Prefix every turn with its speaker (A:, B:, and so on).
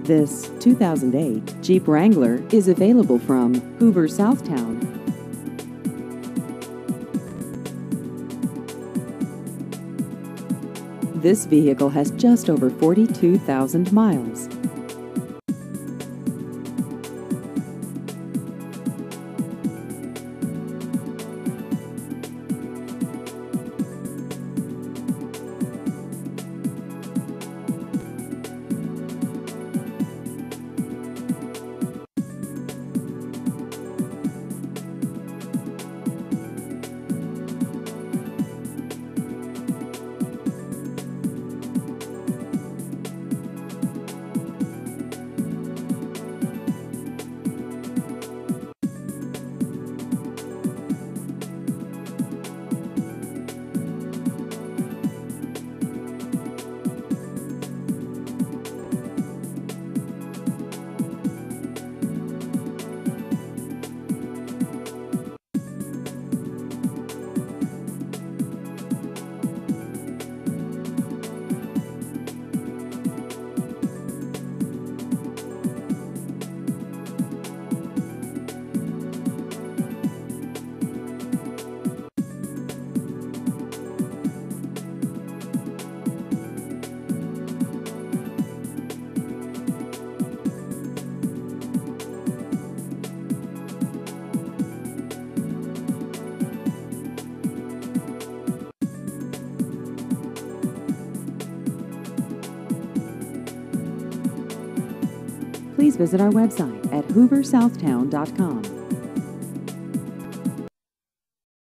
A: This 2008 Jeep Wrangler is available from Hoover, Southtown. This vehicle has just over 42,000 miles. Please visit our website at hooversouthtown.com.